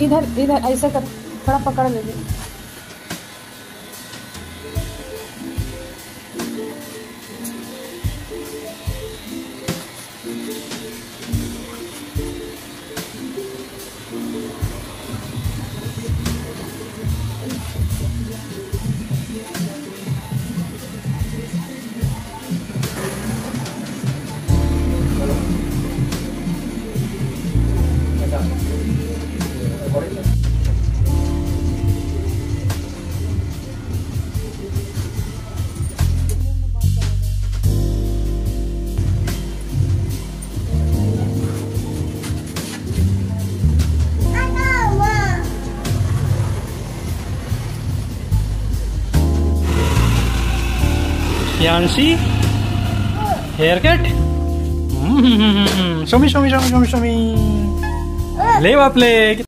इधर इधर ऐसे कर, थोड़ा पकड़ लीजिए। Yancy, haircut. Show me. Leva play.